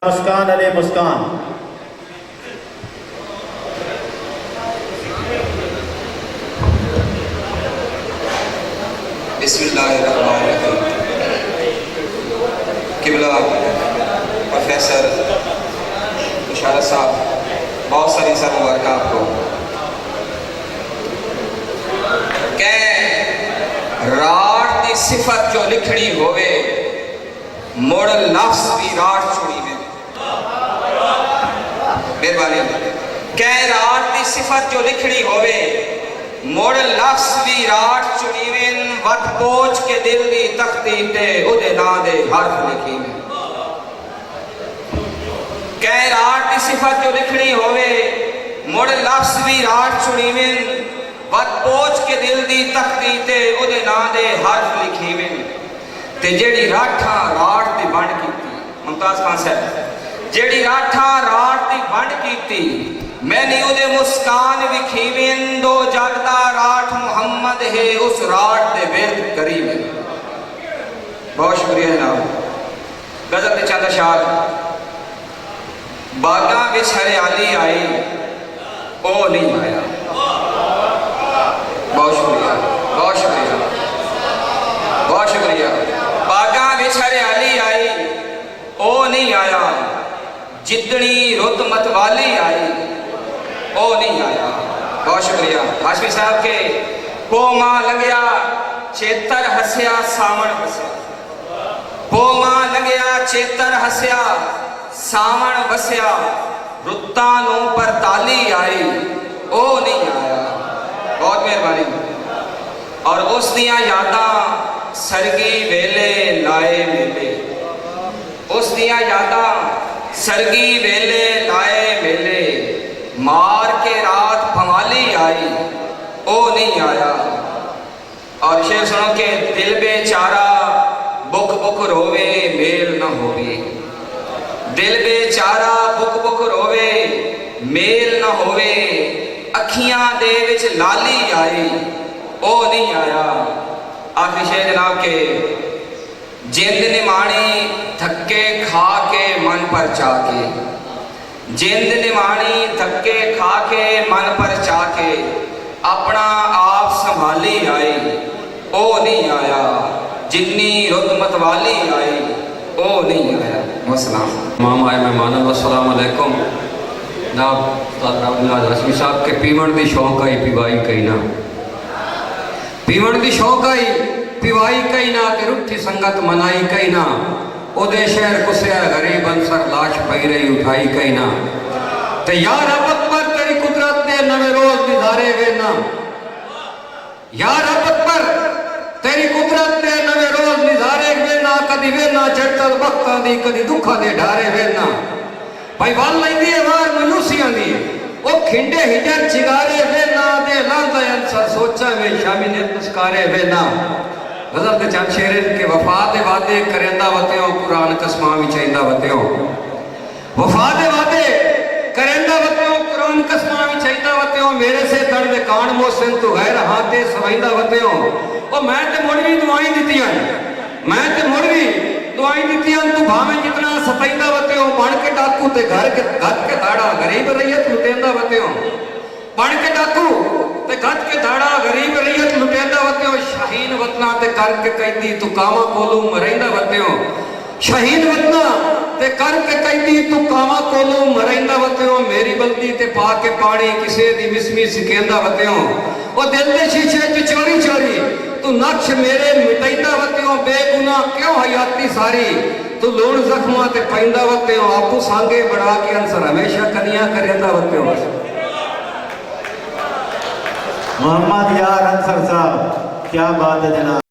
मुस्कान अले मुस्कान। बिस्मिल्लाहिर्रहमानिर्रहीम। किबला प्रोफेसर मुशारफ साहब, बहुत सारी सब मुबारक आपको। रात की सिफत जो लिखनी होवे मुड़ लफ्ज भी रात छुड़ी में मेहरबानी। कह रात की सिफत जो लिखनी होवे मुड़ लफ्ज भी रात चुनी में वत पोच के दिल दी तख्ती ते उदे ना दे हर्फ लिखी में। कह रात की सिफत जो लिखनी होवे मुड़ लफ्ज भी रात चुनी में वत पोच के दिल दी तख्ती ते उदे ना दे हर्फ लिखी में। ते जेड़ी राठा रात दी बंड कीती मुमताज खान साहब, जेड़ी राठा रात दी बंड कीती मैंने उदे मुस्कान विखीवें दो जगदा राठ मुहम्मद है उस राठ दे बेद करीब। बहुत शुक्रिया जनाब। गजल के चंद अशार। बागा विच हरियाली आई ओ नहीं आया। बहुत शुक्रिया, बहुत शुक्रिया, बहुत शुक्रिया। बागा विच हरियाली आई ओ नहीं आया, जितनी रुत मतवाली आई ओ नहीं आया। बहुत शुक्रिया। हाशमी साहब के पोमा लंघिया चेतर हसिया सावण बसिया, पोमा लंघिया चेतर हसिया सावण बसिया, रुत्तां नूं परताली आई ओ नहीं आया। बहुत मेहरबानी। और उस दियां यादां सरगी वेले लाए मेले, उस दियां यादां सरगी वेले लाए मेले, मार के रात भवाली आई ओ नहीं आया। और शेर सुनो के दिल बेचारा बुक बुक रोवे मेल न होवे, दिल बेचारा बुक बुक रोवे मेल न होवे, अखियां दे विच लाली आई ओ नहीं आया। आखिरी शेर जनाब के जिंद निमाणी धक्के खा के मन पर चाके, जिंद निमाणी धक्के खा के मन पर चाके, अपना आप संभाली आई ओ नहीं आया, जिन्नी रुत मतवाली आई ओ नहीं आया। वस्सलाम। तमाम आए मेहमानों को अस्सलाम अलैकुम। जनाब हाशमी साहब के पीवण की शौक आई पिवाई कई ना, पीवण की शौक आई पिवाई कई ना, ते रुठी संगत मनाई कई ना, उदे शहर कुसया गरीब अंसर लाश पई रही उठाई कई ना। ते यार अबत पर तेरी कुदरत ने नवे रोज निधारे वे ना, यार अबत पर तेरी कुदरत ने नवे रोज निधारे वे ना, कदी वे ना चढ़तल वक्तां दी कदी दुखां दे ढारे वे ना। भाई वाल लैंदी है वार मनुसियां दी ओ खिंडे हिजर चिगारे वे ना, दे लांदा अंसर सोचा वे शामी ने तस्कारे वे ना। गजल के चंद शेर के वफा दे वादे करेंदा वत्यो कुरान कसमां विच आइंदा वत्यो, वफा दे वादे करेंदा वत्यो कुरान कसमां विच आइंदा वत्यो, मेरे से दर्द कान मोहसिन तू गैर हाथे सवैंदा वत्यो। ओ मैं ते मुड़ भी दुआई दित्तियां, मैं ते मुड़ भी दुआई दित्तियां, तू भावें जितना सतैंदा वत्यो, बन के डाकू ते घर के धाड़ा गरीब रैयत लुटेंदा वत्यो, बन के डाकू ते गज के धाड़ा गरीब रैयत लुटेंदा वत्यो, शाहीन वतना ते करके कैदी तू कामा कोलू मरैंदा वत्यो, शाहीन वतना ते करके कैदी तू कामा कोलू मरैंदा वत्यो, मेरी बल्दी ते पा के पानी किसे दी मिसमी सिकेंदा वत्यो। ओ दिल दे शीशे च चोरी चोरी तू नक्श मेरे मिटैंदा वत्यो, बेगुनाह क्यों हयाती सारी तू लूण जख्मां ते पैंदा वत्यो, आपू सांगे बड़ा के अंसर हमेशा कनियां करेंदा वत्यो। मोहम्मद यार अंसर साहब, क्या बात है जनाब।